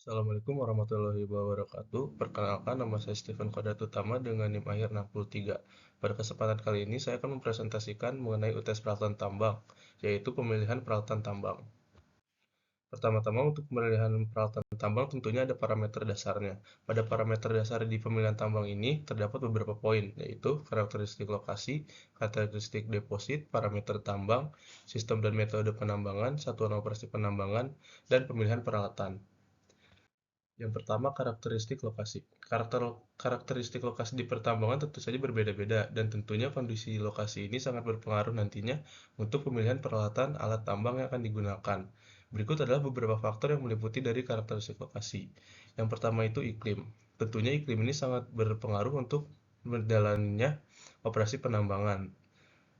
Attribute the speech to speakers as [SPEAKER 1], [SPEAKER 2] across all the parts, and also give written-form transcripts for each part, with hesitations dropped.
[SPEAKER 1] Assalamualaikum warahmatullahi wabarakatuh. Perkenalkan, nama saya Stephen Kodat Utama dengan NIM akhir 63. Pada kesempatan kali ini saya akan mempresentasikan mengenai UTS peralatan tambang, yaitu pemilihan peralatan tambang. Pertama-tama untuk pemilihan peralatan tambang tentunya ada parameter dasarnya. Pada parameter dasar di pemilihan tambang ini terdapat beberapa poin, yaitu karakteristik lokasi, karakteristik deposit, parameter tambang, sistem dan metode penambangan, satuan operasi penambangan, dan pemilihan peralatan. Yang pertama, karakteristik lokasi. Karakteristik lokasi di pertambangan tentu saja berbeda-beda, dan tentunya kondisi lokasi ini sangat berpengaruh nantinya untuk pemilihan peralatan alat tambang yang akan digunakan. Berikut adalah beberapa faktor yang meliputi dari karakteristik lokasi. Yang pertama itu iklim. Tentunya iklim ini sangat berpengaruh untuk berjalannya operasi penambangan,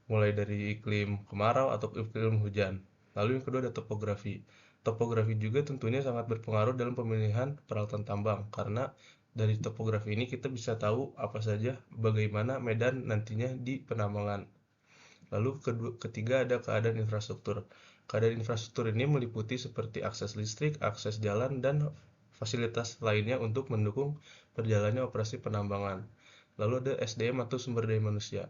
[SPEAKER 1] mulai dari iklim kemarau atau iklim hujan. Lalu yang kedua ada topografi. Topografi juga tentunya sangat berpengaruh dalam pemilihan peralatan tambang, karena dari topografi ini kita bisa tahu apa saja bagaimana medan nantinya di penambangan. Lalu ketiga ada keadaan infrastruktur. Keadaan infrastruktur ini meliputi seperti akses listrik, akses jalan, dan fasilitas lainnya untuk mendukung berjalannya operasi penambangan. Lalu ada SDM atau sumber daya manusia.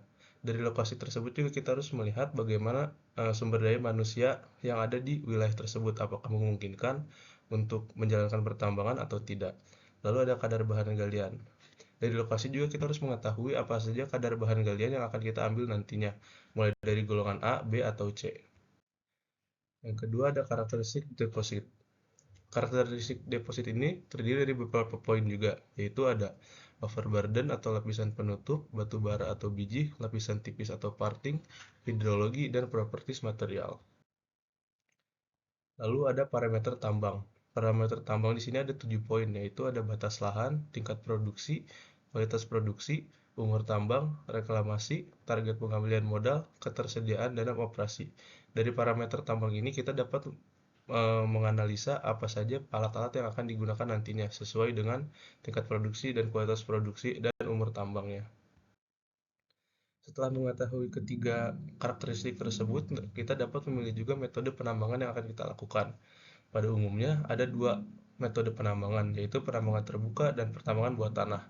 [SPEAKER 1] Dari lokasi tersebut juga kita harus melihat bagaimana sumber daya manusia yang ada di wilayah tersebut, apakah memungkinkan untuk menjalankan pertambangan atau tidak. Lalu ada kadar bahan galian. Dari lokasi juga kita harus mengetahui apa saja kadar bahan galian yang akan kita ambil nantinya, mulai dari golongan A, B, atau C. Yang kedua ada karakteristik deposit. Karakteristik deposit ini terdiri dari beberapa poin juga, yaitu ada overburden atau lapisan penutup, batu bara atau biji, lapisan tipis atau parting, hidrologi, dan properties material. Lalu ada parameter tambang. Parameter tambang di sini ada 7 poin, yaitu ada batas lahan, tingkat produksi, kualitas produksi, umur tambang, reklamasi, target pengambilan modal, ketersediaan dana operasi. Dari parameter tambang ini kita dapat menganalisa apa saja alat-alat yang akan digunakan nantinya sesuai dengan tingkat produksi dan kualitas produksi dan umur tambangnya. Setelah mengetahui ketiga karakteristik tersebut, kita dapat memilih juga metode penambangan yang akan kita lakukan. Pada umumnya, ada dua metode penambangan, yaitu penambangan terbuka dan penambangan bawah tanah.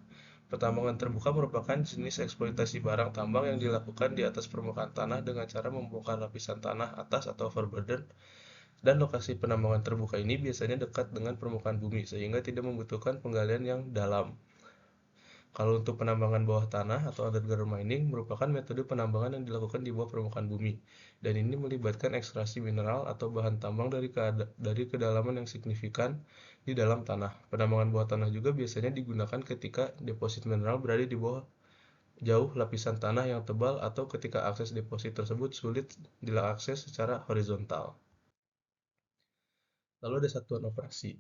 [SPEAKER 1] Penambangan terbuka merupakan jenis eksploitasi barang tambang yang dilakukan di atas permukaan tanah dengan cara membongkar lapisan tanah atas atau overburden, dan lokasi penambangan terbuka ini biasanya dekat dengan permukaan bumi sehingga tidak membutuhkan penggalian yang dalam. Kalau untuk penambangan bawah tanah atau underground mining merupakan metode penambangan yang dilakukan di bawah permukaan bumi, dan ini melibatkan ekstraksi mineral atau bahan tambang dari kedalaman yang signifikan di dalam tanah. Penambangan bawah tanah juga biasanya digunakan ketika deposit mineral berada di bawah jauh lapisan tanah yang tebal atau ketika akses deposit tersebut sulit diakses secara horizontal. Lalu ada satuan operasi.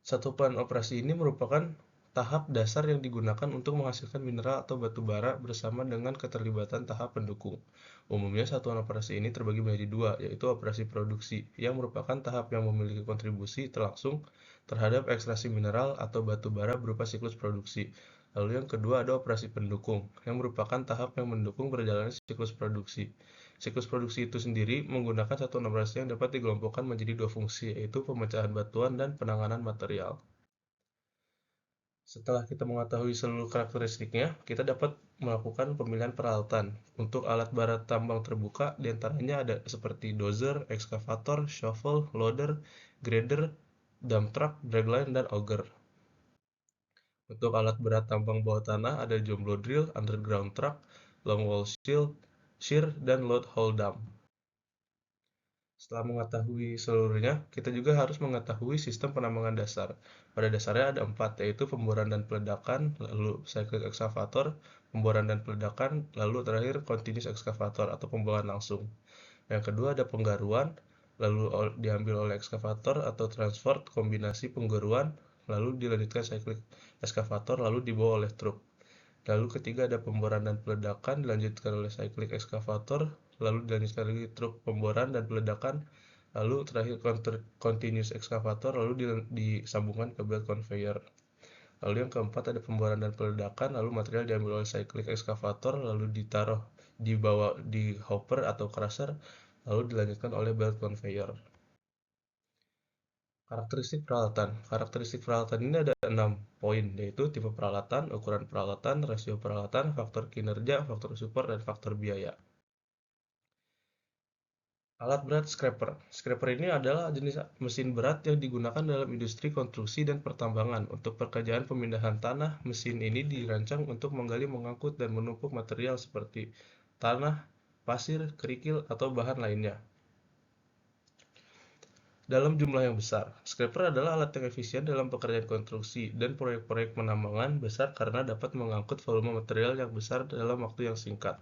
[SPEAKER 1] Satuan operasi ini merupakan tahap dasar yang digunakan untuk menghasilkan mineral atau batu bara bersama dengan keterlibatan tahap pendukung. Umumnya satuan operasi ini terbagi menjadi dua, yaitu operasi produksi, yang merupakan tahap yang memiliki kontribusi terlangsung terhadap ekstraksi mineral atau batu bara berupa siklus produksi. Lalu yang kedua ada operasi pendukung, yang merupakan tahap yang mendukung berjalannya siklus produksi. Siklus produksi itu sendiri menggunakan satuan operasi yang dapat dikelompokkan menjadi dua fungsi, yaitu pemecahan batuan dan penanganan material. Setelah kita mengetahui seluruh karakteristiknya, kita dapat melakukan pemilihan peralatan. Untuk alat bara tambang terbuka, diantaranya ada seperti dozer, ekskavator, shovel, loader, grader, dump truck, dragline, dan auger. Untuk alat berat tambang bawah tanah ada jomblo drill, underground truck, longwall shear, dan load hole dump. Setelah mengetahui seluruhnya, kita juga harus mengetahui sistem penambangan dasar. Pada dasarnya ada 4, yaitu pemboran dan peledakan, lalu cyclic excavator, pemboran dan peledakan, lalu terakhir continuous excavator atau pembuangan langsung. Yang kedua ada penggaruan, lalu diambil oleh excavator atau transport, kombinasi penggaruan, lalu dilanjutkan cyclic excavator, lalu dibawa oleh truk. Lalu ketiga ada pemboran dan peledakan, dilanjutkan oleh cyclic excavator, lalu dilanjutkan lagi truk pemboran dan peledakan, lalu terakhir continuous excavator, lalu disambungkan ke belt conveyor. Lalu yang keempat ada pemboran dan peledakan, lalu material diambil oleh cyclic excavator, lalu ditaruh dibawa di hopper atau crusher, lalu dilanjutkan oleh belt conveyor. Karakteristik peralatan. Karakteristik peralatan ini ada 6 poin, yaitu tipe peralatan, ukuran peralatan, rasio peralatan, faktor kinerja, faktor support, dan faktor biaya. Alat berat scraper. Scraper ini adalah jenis mesin berat yang digunakan dalam industri konstruksi dan pertambangan. Untuk pekerjaan pemindahan tanah, mesin ini dirancang untuk menggali, mengangkut, dan menumpuk material seperti tanah, pasir, kerikil, atau bahan lainnya dalam jumlah yang besar. Scraper adalah alat yang efisien dalam pekerjaan konstruksi dan proyek-proyek penambangan besar karena dapat mengangkut volume material yang besar dalam waktu yang singkat.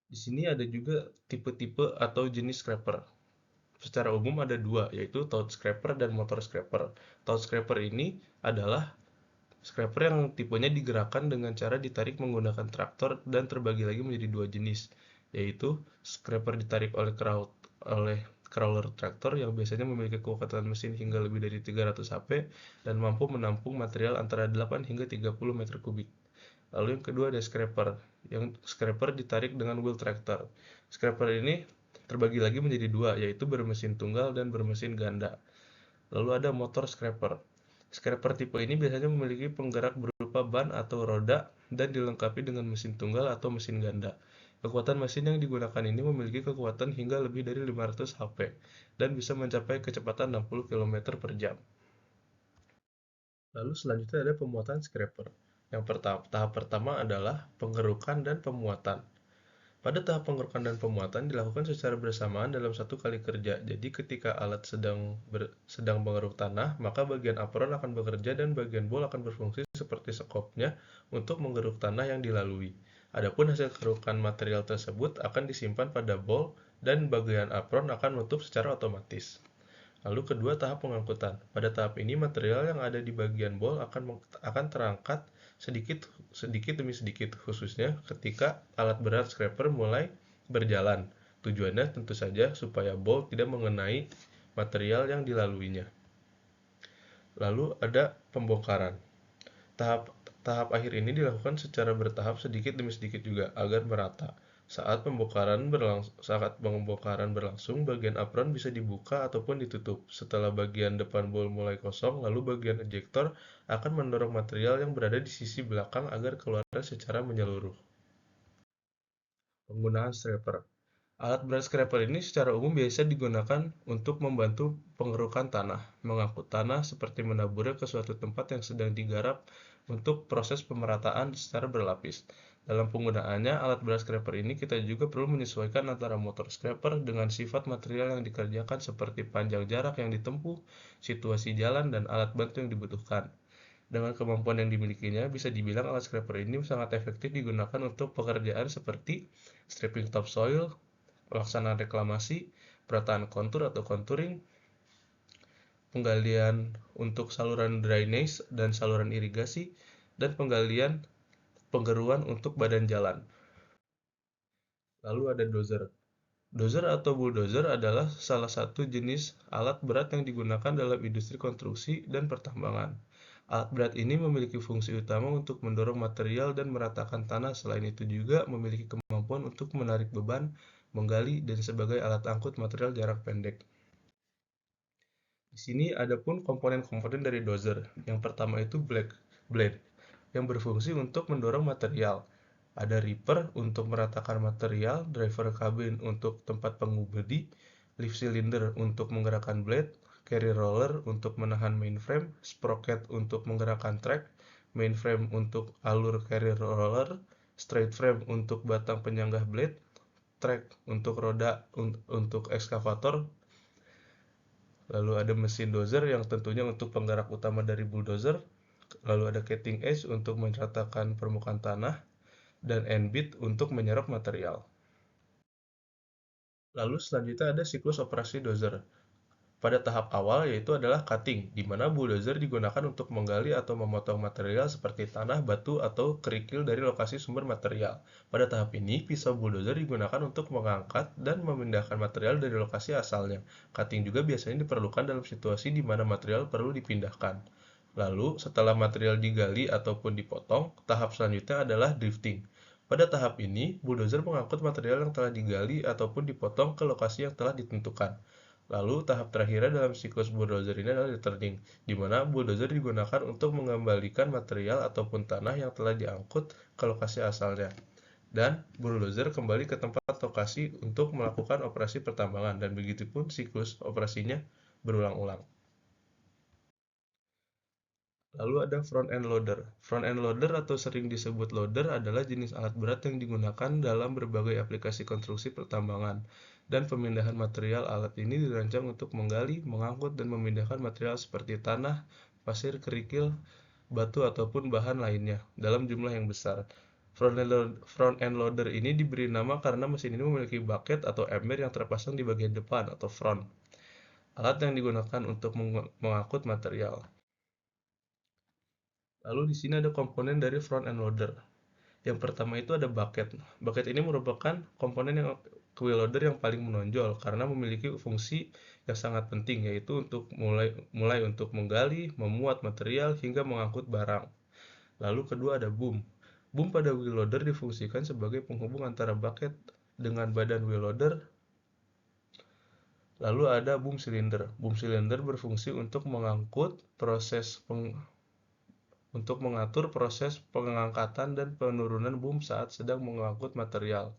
[SPEAKER 1] Di sini ada juga tipe-tipe atau jenis scraper. Secara umum ada dua, yaitu toad scraper dan motor scraper. Toad scraper ini adalah scraper yang tipenya digerakkan dengan cara ditarik menggunakan traktor dan terbagi lagi menjadi dua jenis, yaitu scraper ditarik oleh crawler traktor yang biasanya memiliki kekuatan mesin hingga lebih dari 300 HP dan mampu menampung material antara 8 hingga 30 meter kubik. Lalu yang kedua ada scraper, yang scraper ditarik dengan wheel tractor. Scraper ini terbagi lagi menjadi dua, yaitu bermesin tunggal dan bermesin ganda. Lalu ada motor scraper. Scraper tipe ini biasanya memiliki penggerak berupa ban atau roda dan dilengkapi dengan mesin tunggal atau mesin ganda. Kekuatan mesin yang digunakan ini memiliki kekuatan hingga lebih dari 500 HP dan bisa mencapai kecepatan 60 km per jam. Lalu selanjutnya ada pemuatan scraper. Tahap pertama adalah pengerukan dan pemuatan. Pada tahap pengerukan dan pemuatan dilakukan secara bersamaan dalam satu kali kerja. Jadi ketika alat sedang mengeruk tanah, maka bagian apron akan bekerja dan bagian bol akan berfungsi seperti sekopnya untuk mengeruk tanah yang dilalui. Adapun hasil kerukan material tersebut akan disimpan pada bol dan bagian apron akan menutup secara otomatis. Lalu kedua, tahap pengangkutan. Pada tahap ini material yang ada di bagian bol akan terangkat sedikit demi sedikit, khususnya ketika alat berat scraper mulai berjalan. Tujuannya tentu saja supaya bol tidak mengenai material yang dilaluinya. Lalu ada pembongkaran. Tahap tahap akhir ini dilakukan secara bertahap sedikit demi sedikit juga agar merata. Saat pembongkaran berlangsung, bagian apron bisa dibuka ataupun ditutup. Setelah bagian depan bol mulai kosong, lalu bagian ejector akan mendorong material yang berada di sisi belakang agar keluar secara menyeluruh. Penggunaan scraper. Alat berat scraper ini secara umum biasa digunakan untuk membantu pengerukan tanah, mengangkut tanah seperti menaburnya ke suatu tempat yang sedang digarap untuk proses pemerataan secara berlapis. Dalam penggunaannya, alat berat scraper ini kita juga perlu menyesuaikan antara motor scraper dengan sifat material yang dikerjakan seperti panjang jarak yang ditempuh, situasi jalan, dan alat bantu yang dibutuhkan. Dengan kemampuan yang dimilikinya, bisa dibilang alat scraper ini sangat efektif digunakan untuk pekerjaan seperti stripping topsoil, pelaksanaan reklamasi, perataan kontur atau contouring, penggalian untuk saluran drainase dan saluran irigasi, dan penggeruan untuk badan jalan. Lalu ada dozer. Dozer atau bulldozer adalah salah satu jenis alat berat yang digunakan dalam industri konstruksi dan pertambangan. Alat berat ini memiliki fungsi utama untuk mendorong material dan meratakan tanah. Selain itu juga memiliki kemampuan untuk menarik beban, menggali, dan sebagai alat angkut material jarak pendek. Di sini ada pun komponen-komponen dari dozer. Yang pertama itu blade, yang berfungsi untuk mendorong material. Ada ripper untuk meratakan material, driver cabin untuk tempat pengemudi, lift cylinder untuk menggerakkan blade, carry roller untuk menahan mainframe, sprocket untuk menggerakkan track, mainframe untuk alur carry roller, straight frame untuk batang penyanggah blade, track untuk roda untuk ekskavator. Lalu ada mesin dozer yang tentunya untuk penggerak utama dari bulldozer. Lalu ada cutting edge untuk meratakan permukaan tanah, dan end bit untuk menyerap material. Lalu selanjutnya ada siklus operasi dozer. Pada tahap awal yaitu adalah cutting, di mana bulldozer digunakan untuk menggali atau memotong material seperti tanah, batu, atau kerikil dari lokasi sumber material. Pada tahap ini, pisau bulldozer digunakan untuk mengangkat dan memindahkan material dari lokasi asalnya. Cutting juga biasanya diperlukan dalam situasi di mana material perlu dipindahkan. Lalu, setelah material digali ataupun dipotong, tahap selanjutnya adalah drifting. Pada tahap ini, bulldozer mengangkut material yang telah digali ataupun dipotong ke lokasi yang telah ditentukan. Lalu tahap terakhirnya dalam siklus bulldozer ini adalah returning, di mana bulldozer digunakan untuk mengembalikan material ataupun tanah yang telah diangkut ke lokasi asalnya. Dan bulldozer kembali ke tempat lokasi untuk melakukan operasi pertambangan, dan begitupun siklus operasinya berulang-ulang. Lalu ada front end loader. Front end loader atau sering disebut loader adalah jenis alat berat yang digunakan dalam berbagai aplikasi konstruksi pertambangan dan pemindahan material. Alat ini dirancang untuk menggali, mengangkut, dan memindahkan material seperti tanah, pasir, kerikil, batu, ataupun bahan lainnya dalam jumlah yang besar. Front end loader ini diberi nama karena mesin ini memiliki bucket atau ember yang terpasang di bagian depan atau front. Alat yang digunakan untuk mengangkut material. Lalu di sini ada komponen dari front end loader. Yang pertama itu ada bucket. Bucket ini merupakan komponen yang wheel loader yang paling menonjol karena memiliki fungsi yang sangat penting, yaitu untuk mulai untuk menggali, memuat material hingga mengangkut barang. Lalu kedua ada boom. Boom pada wheel loader difungsikan sebagai penghubung antara bucket dengan badan wheel loader. Lalu ada boom cylinder. Boom cylinder berfungsi untuk mengatur proses pengangkatan dan penurunan boom saat sedang mengangkut material.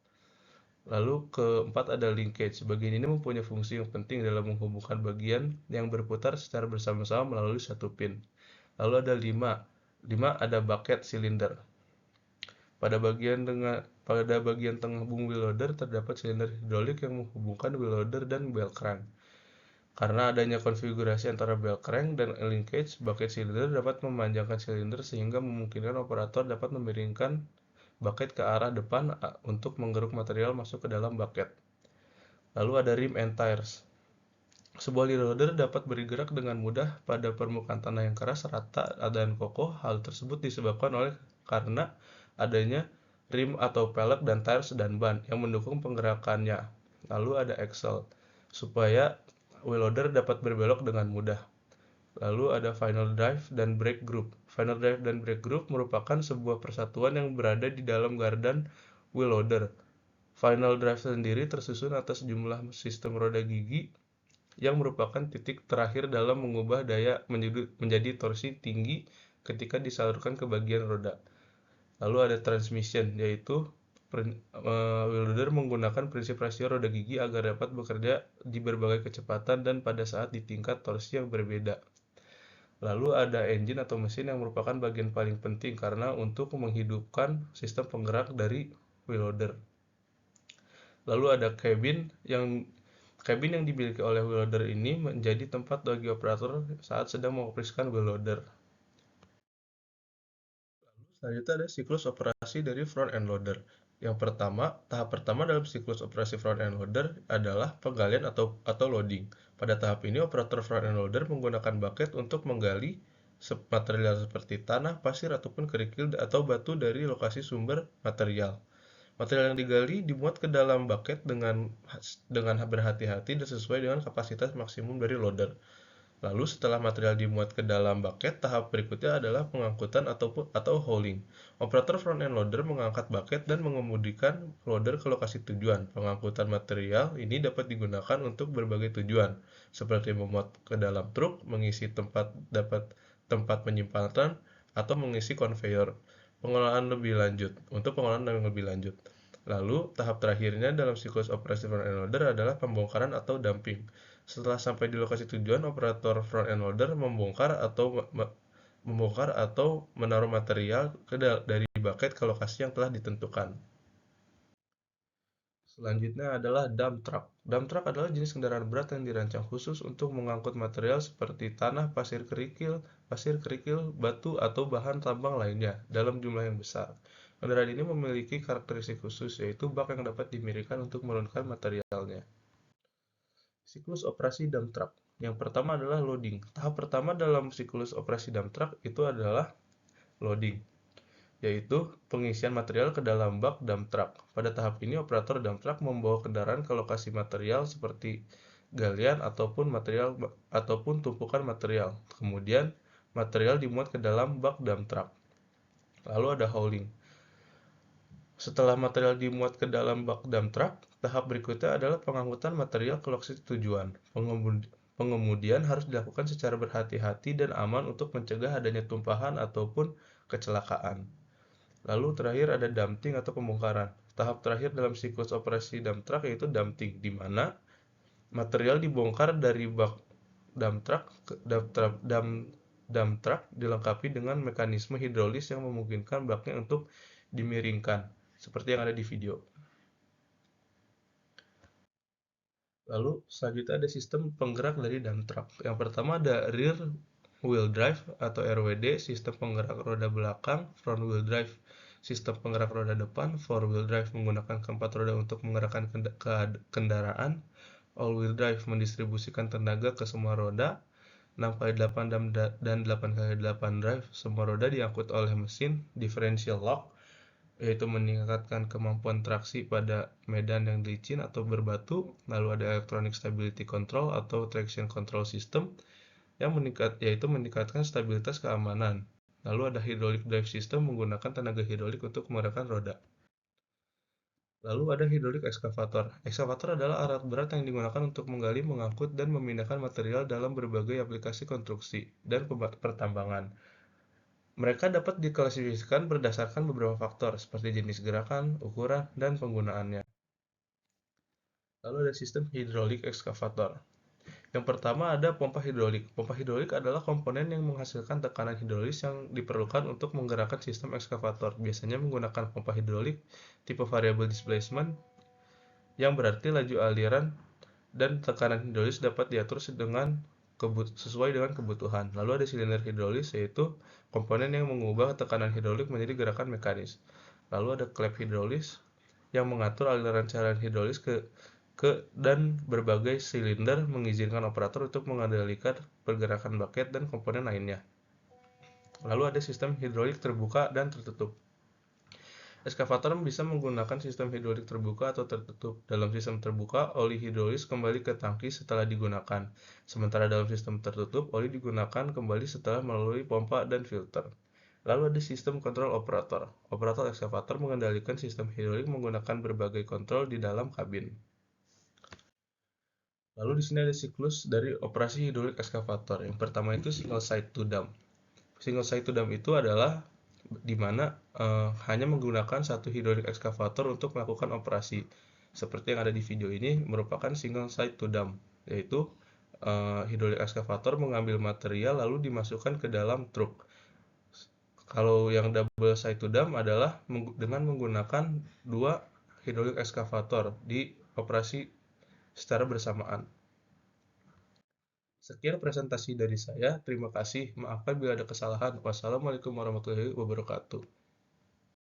[SPEAKER 1] Lalu keempat ada linkage. Bagian ini mempunyai fungsi yang penting dalam menghubungkan bagian yang berputar secara bersama-sama melalui satu pin. Lalu ada 5. 5 ada bucket cylinder. Pada bagian tengah boom wheel loader terdapat silinder hidrolik yang menghubungkan wheel loader dan bell crank. Karena adanya konfigurasi antara bell crank dan linkage, bucket cylinder dapat memanjangkan silinder sehingga memungkinkan operator dapat memiringkan bucket ke arah depan untuk menggeruk material masuk ke dalam bucket. Lalu ada rim and tires. Sebuah wheel loader dapat bergerak dengan mudah pada permukaan tanah yang keras, rata, dan kokoh. Hal tersebut disebabkan karena adanya rim atau pelek dan tires dan ban yang mendukung penggerakannya. Lalu ada axle, supaya wheel loader dapat berbelok dengan mudah. Lalu ada final drive dan brake group. Final drive dan brake group merupakan sebuah persatuan yang berada di dalam gardan wheel loader. Final drive sendiri tersusun atas jumlah sistem roda gigi yang merupakan titik terakhir dalam mengubah daya menjadi torsi tinggi ketika disalurkan ke bagian roda. Lalu ada transmission, yaitu wheel loader menggunakan prinsip rasio roda gigi agar dapat bekerja di berbagai kecepatan dan pada saat di tingkat torsi yang berbeda. Lalu ada engine atau mesin yang merupakan bagian paling penting karena untuk menghidupkan sistem penggerak dari wheel loader. Lalu ada Cabin yang dimiliki oleh wheel loader ini menjadi tempat bagi operator saat sedang mengoperasikan wheel loader. Selanjutnya ada siklus operasi dari front end loader. Tahap pertama dalam siklus operasi front end loader adalah penggalian atau loading. Pada tahap ini, operator front end loader menggunakan bucket untuk menggali material seperti tanah, pasir, ataupun kerikil atau batu dari lokasi sumber material. Material yang digali dimuat ke dalam bucket dengan berhati-hati dan sesuai dengan kapasitas maksimum dari loader. Lalu setelah material dimuat ke dalam bucket, tahap berikutnya adalah pengangkutan atau hauling. Operator front end loader mengangkat bucket dan mengemudikan loader ke lokasi tujuan. Pengangkutan material ini dapat digunakan untuk berbagai tujuan, seperti memuat ke dalam truk, mengisi tempat penyimpanan, atau mengisi konveyor. Untuk pengolahan yang lebih lanjut. Lalu, tahap terakhirnya dalam siklus operasi front end loader adalah pembongkaran atau dumping. Setelah sampai di lokasi tujuan, operator front end loader membongkar atau menaruh material dari bucket ke lokasi yang telah ditentukan. Selanjutnya adalah dump truck. Dump truck adalah jenis kendaraan berat yang dirancang khusus untuk mengangkut material seperti tanah, pasir kerikil, batu, atau bahan tambang lainnya dalam jumlah yang besar. Kendaraan ini memiliki karakteristik khusus, yaitu bak yang dapat dimiringkan untuk menurunkan materialnya. Siklus operasi dump truck. Yang pertama adalah loading. Tahap pertama dalam siklus operasi dump truck itu adalah loading, yaitu pengisian material ke dalam bak dump truck. Pada tahap ini, operator dump truck membawa kendaraan ke lokasi material seperti galian ataupun tumpukan material. Kemudian, material dimuat ke dalam bak dump truck. Lalu ada hauling. Setelah material dimuat ke dalam bak dump truck, Tahap berikutnya adalah pengangkutan material ke lokasi tujuan. Pengemudian harus dilakukan secara berhati-hati dan aman untuk mencegah adanya tumpahan ataupun kecelakaan. Lalu terakhir ada dumping atau pembongkaran. Tahap terakhir dalam siklus operasi dump truck yaitu dumping, di mana material dibongkar dari bak dump truck ke dump truck dilengkapi dengan mekanisme hidrolis yang memungkinkan baknya untuk dimiringkan, seperti yang ada di video. Lalu selanjutnya ada sistem penggerak dari dump truck. Yang pertama ada rear wheel drive atau RWD, sistem penggerak roda belakang, front wheel drive, sistem penggerak roda depan, four wheel drive menggunakan keempat roda untuk menggerakkan kendaraan, all wheel drive mendistribusikan tenaga ke semua roda, 6x8 dan 8x8 drive, semua roda diangkut oleh mesin, differential lock, yaitu meningkatkan kemampuan traksi pada medan yang licin atau berbatu. Lalu ada electronic stability control atau traction control system yang yaitu meningkatkan stabilitas keamanan. Lalu ada hydraulic drive system menggunakan tenaga hidrolik untuk menggerakkan roda. Lalu ada hydraulic excavator. Excavator adalah alat berat yang digunakan untuk menggali, mengangkut, dan memindahkan material dalam berbagai aplikasi konstruksi dan pertambangan. Mereka dapat diklasifikasikan berdasarkan beberapa faktor, seperti jenis gerakan, ukuran, dan penggunaannya. Lalu ada sistem hidrolik ekskavator. Yang pertama ada pompa hidrolik. Pompa hidrolik adalah komponen yang menghasilkan tekanan hidrolis yang diperlukan untuk menggerakkan sistem ekskavator. Biasanya menggunakan pompa hidrolik tipe variable displacement, yang berarti laju aliran dan tekanan hidrolis dapat diatur sesuai dengan kebutuhan. Lalu ada silinder hidrolis, yaitu komponen yang mengubah tekanan hidrolik menjadi gerakan mekanis. Lalu ada klep hidrolis yang mengatur aliran cairan hidrolis ke dan berbagai silinder mengizinkan operator untuk mengendalikan pergerakan bucket dan komponen lainnya. Lalu ada sistem hidrolik terbuka dan tertutup. Eskavator bisa menggunakan sistem hidrolik terbuka atau tertutup. Dalam sistem terbuka, oli hidrolis kembali ke tangki setelah digunakan. Sementara dalam sistem tertutup, oli digunakan kembali setelah melalui pompa dan filter. Lalu ada sistem kontrol operator. Operator eskavator mengendalikan sistem hidrolik menggunakan berbagai kontrol di dalam kabin. Lalu di sini ada siklus dari operasi hidrolik eskavator. Yang pertama itu single side to dump. Single side to dump itu adalah di mana hanya menggunakan satu hidrolik ekskavator untuk melakukan operasi. Seperti yang ada di video ini merupakan single side to dump, yaitu hidrolik ekskavator mengambil material lalu dimasukkan ke dalam truk. Kalau yang double side to dump adalah dengan menggunakan dua hidrolik ekskavator di operasi secara bersamaan. Sekian presentasi dari saya. Terima kasih. Maaf bila ada kesalahan. Wassalamualaikum warahmatullahi wabarakatuh.